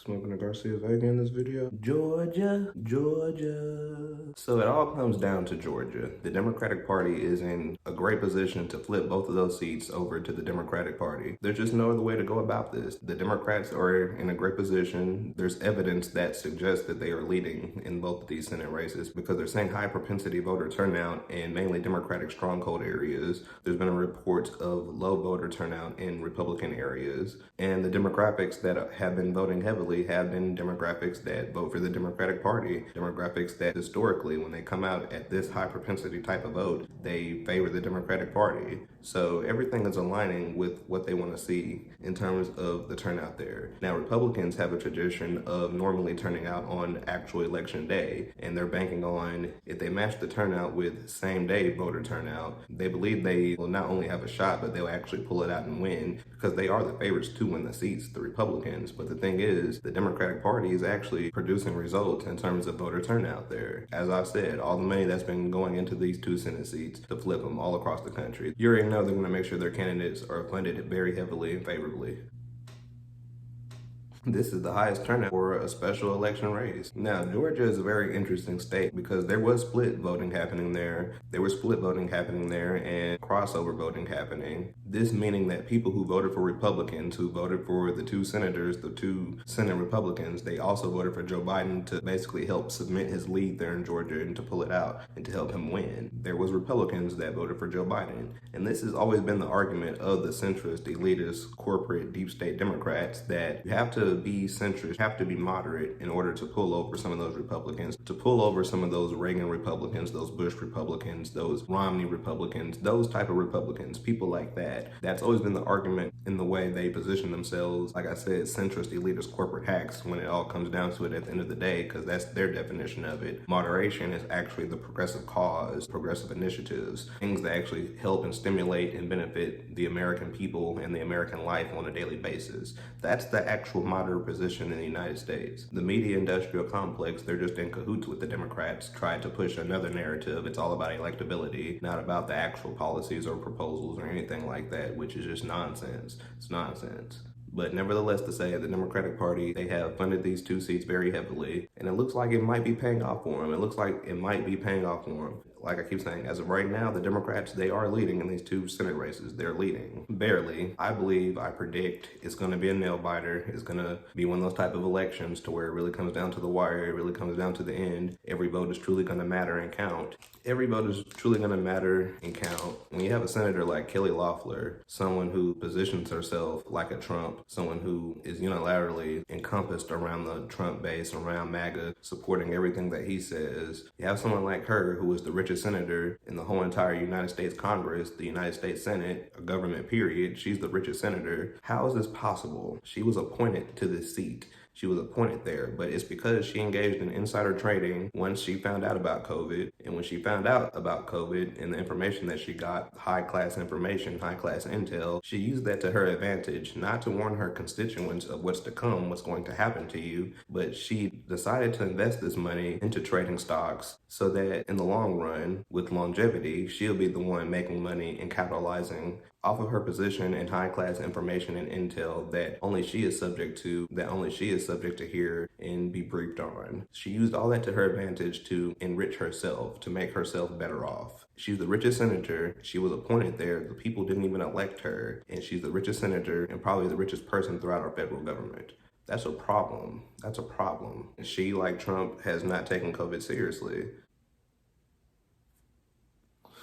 Smoking a Garcia Vega in this video. Georgia, Georgia. So it all comes down to Georgia. The Democratic Party is in a great position to flip both of those seats over to the Democratic Party. There's just no other way to go about this. The Democrats are in a great position. There's evidence that suggests that they are leading in both of these Senate races because they're saying high propensity voter turnout in mainly Democratic stronghold areas. There's been reports of low voter turnout in Republican areas. And the demographics that have been voting heavily have been demographics that vote for the Democratic Party. Demographics that historically, when they come out at this high propensity type of vote, they favor the Democratic Party. So everything is aligning with what they want to see in terms of the turnout there. Now, Republicans have a tradition of normally turning out on actual election day, and they're banking on if they match the turnout with same day voter turnout, they believe they will not only have a shot, but they'll actually pull it out and win because they are the favorites to win the seats, the Republicans. But the thing is, the Democratic Party is actually producing results in terms of voter turnout there. As I said, all the money that's been going into these two Senate seats to flip them all across the country. You already know they're going to make sure their candidates are funded very heavily and favorably. This is the highest turnout for a special election race. Now, Georgia is a very interesting state because there was split voting happening there. There was split voting happening there and crossover voting happening. This meaning that people who voted for Republicans, who voted for the two senators, the two Senate Republicans, they also voted for Joe Biden to basically help cement his lead there in Georgia and to pull it out and to help him win. There was Republicans that voted for Joe Biden. And this has always been the argument of the centrist, elitist, corporate, deep state Democrats that you have to be centrist, have to be moderate in order to pull over some of those Republicans, to pull over some of those Reagan Republicans, those Bush Republicans, those Romney Republicans, those type of Republicans, people like that. That's always been the argument in the way they position themselves. Like I said, centrist, elitist, corporate hacks when it all comes down to it at the end of the day, because that's their definition of it. Moderation is actually the progressive cause, progressive initiatives, things that actually help and stimulate and benefit the American people and the American life on a daily basis. That's the actual moderate position in the United States. The media industrial complex, they're just in cahoots with the Democrats, tried to push another narrative. It's all about electability, not about the actual policies or proposals or anything like that, which is just nonsense. It's nonsense. But nevertheless, to say the Democratic Party, they have funded these two seats very heavily, and it looks like it might be paying off for them. It looks like it might be paying off for them. Like I keep saying, as of right now, the Democrats, they are leading in these two Senate races. They're leading, barely. I predict it's going to be a nail biter. It's going to be one of those type of elections to where it really comes down to the wire. It really comes down to the end. Every vote is truly going to matter and count. Every vote is truly going to matter and count. When you have a senator like Kelly Loeffler, someone who positions herself like a Trump, someone who is unilaterally encompassed around the Trump base, around MAGA, supporting everything that he says. You have someone like her who is the richest senator in the whole entire United States Congress, the United States Senate, a government period. She's the richest senator. How is this possible? She was appointed to this seat. She was appointed there, but it's because she engaged in insider trading once she found out about COVID. And when she found out about COVID and the information that she got, high-class information, high-class intel, she used that to her advantage, not to warn her constituents of what's to come, what's going to happen to you, but she decided to invest this money into trading stocks so that in the long run, with longevity, she'll be the one making money and capitalizing off of her position and high-class information and intel that only she is subject to, hear and be briefed on. She used all that to her advantage to enrich herself, to make herself better off. She's the richest senator. She was appointed there. The people didn't even elect her. And she's the richest senator and probably the richest person throughout our federal government. That's a problem. That's a problem. She, like Trump, has not taken COVID seriously.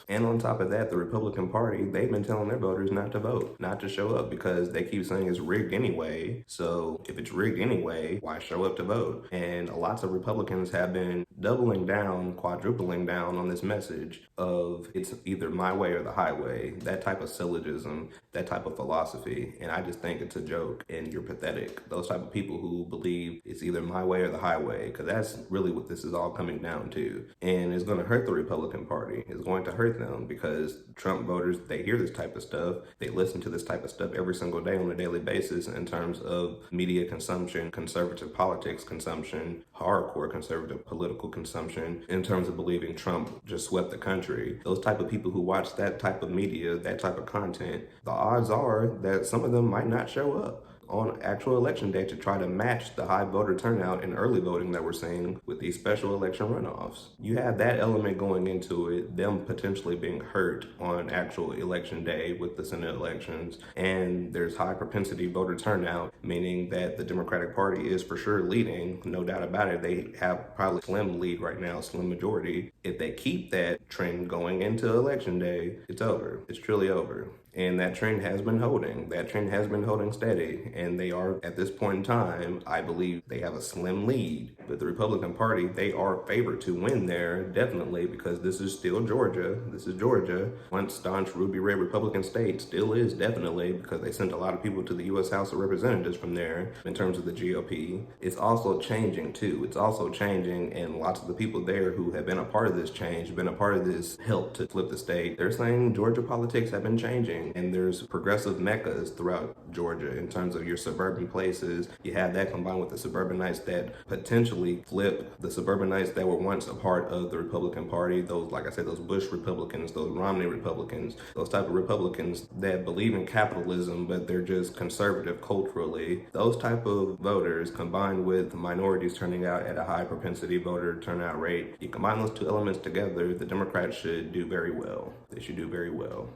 And on top of that, the Republican Party, they've been telling their voters not to vote, not to show up because they keep saying it's rigged anyway. So if it's rigged anyway, why show up to vote? And lots of Republicans have been doubling down, quadrupling down on this message of it's either my way or the highway, that type of syllogism, that type of philosophy. And I just think it's a joke and you're pathetic. Those type of people who believe it's either my way or the highway, because that's really what this is all coming down to. And it's going to hurt the Republican Party. It's going to hurt them because Trump voters, they hear this type of stuff. They listen to this type of stuff every single day on a daily basis in terms of media consumption, conservative politics consumption, hardcore conservative political consumption, in terms of believing Trump just swept the country. Those type of people who watch that type of media, that type of content, the odds are that some of them might not show up on actual election day to try to match the high voter turnout in early voting that we're seeing with these special election runoffs. You have that element going into it, them potentially being hurt on actual election day with the Senate elections, and there's high propensity voter turnout, meaning that the Democratic Party is for sure leading, no doubt about it. They have probably a slim lead right now, slim majority. If they keep that trend going into election day, it's over. It's truly over. And that trend has been holding. That trend has been holding steady. And they are, at this point in time, I believe they have a slim lead. But the Republican Party, they are favored to win there, definitely, because this is still Georgia. This is Georgia. One staunch ruby red Republican state, still is definitely, because they sent a lot of people to the U.S. House of Representatives from there in terms of the GOP. It's also changing, too. It's also changing, and lots of the people there who have been a part of this change, been a part of this help to flip the state, they're saying Georgia politics have been changing. And there's progressive meccas throughout Georgia in terms of your suburban places. You have that combined with the suburbanites that potentially flip the suburbanites that were once a part of the Republican Party. Those, like I said, those Bush Republicans, those Romney Republicans, those type of Republicans that believe in capitalism, but they're just conservative culturally. Those type of voters combined with minorities turning out at a high propensity voter turnout rate, you combine those two elements together, the Democrats should do very well. They should do very well.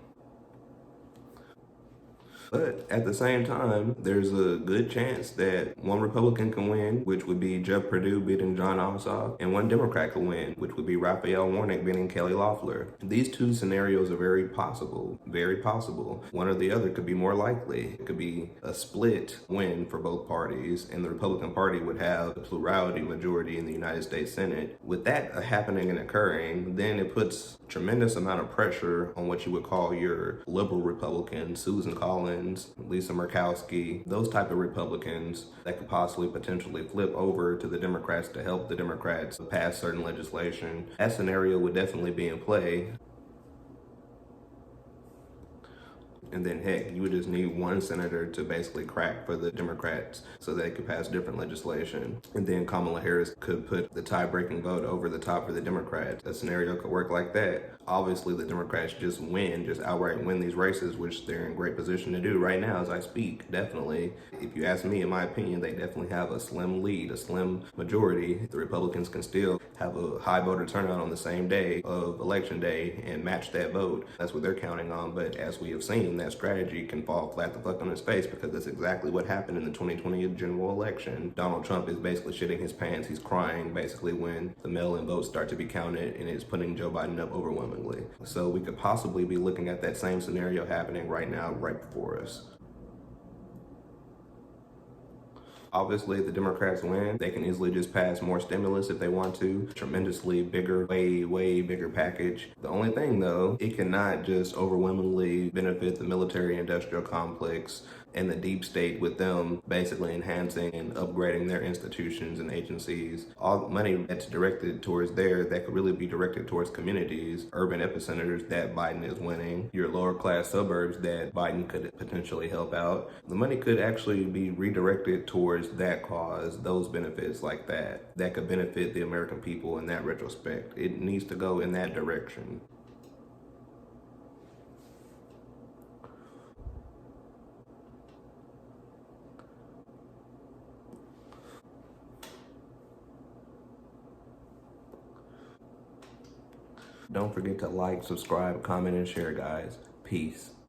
But at the same time, there's a good chance that one Republican can win, which would be Jeff Perdue beating John Ossoff, and one Democrat can win, which would be Raphael Warnock beating Kelly Loeffler. These two scenarios are very possible, very possible. One or the other could be more likely. It could be a split win for both parties, and the Republican Party would have a plurality majority in the United States Senate. With that happening and occurring, then it puts tremendous amount of pressure on what you would call your liberal Republicans, Susan Collins, Lisa Murkowski, those type of Republicans that could possibly potentially flip over to the Democrats to help the Democrats pass certain legislation. That scenario would definitely be in play. And then, heck, you would just need one senator to basically crack for the Democrats so they could pass different legislation. And then Kamala Harris could put the tie-breaking vote over the top for the Democrats. A scenario could work like that. Obviously, the Democrats just outright win these races, which they're in great position to do right now as I speak, definitely. If you ask me, in my opinion, they definitely have a slim lead, a slim majority. The Republicans can still have a high voter turnout on the same day of election day and match that vote. That's what they're counting on. But as we have seen, that strategy can fall flat the fuck on his face, because that's exactly what happened in the 2020 general election. Donald Trump is basically shitting his pants. He's crying basically when the mail-in votes start to be counted, and it's putting Joe Biden up overwhelmingly. So we could possibly be looking at that same scenario happening right now, right before us. Obviously, if the Democrats win, they can easily just pass more stimulus if they want to. Tremendously bigger, way bigger package. The only thing though, it cannot just overwhelmingly benefit the military industrial complex and the deep state, with them basically enhancing and upgrading their institutions and agencies. All money that's directed towards there that could really be directed towards communities, urban epicenters that Biden is winning, your lower class suburbs that Biden could potentially help out. The money could actually be redirected towards that cause, those benefits like that could benefit the American people in that retrospect. It needs to go in that direction. Don't forget to like, subscribe, comment, and share, guys. Peace.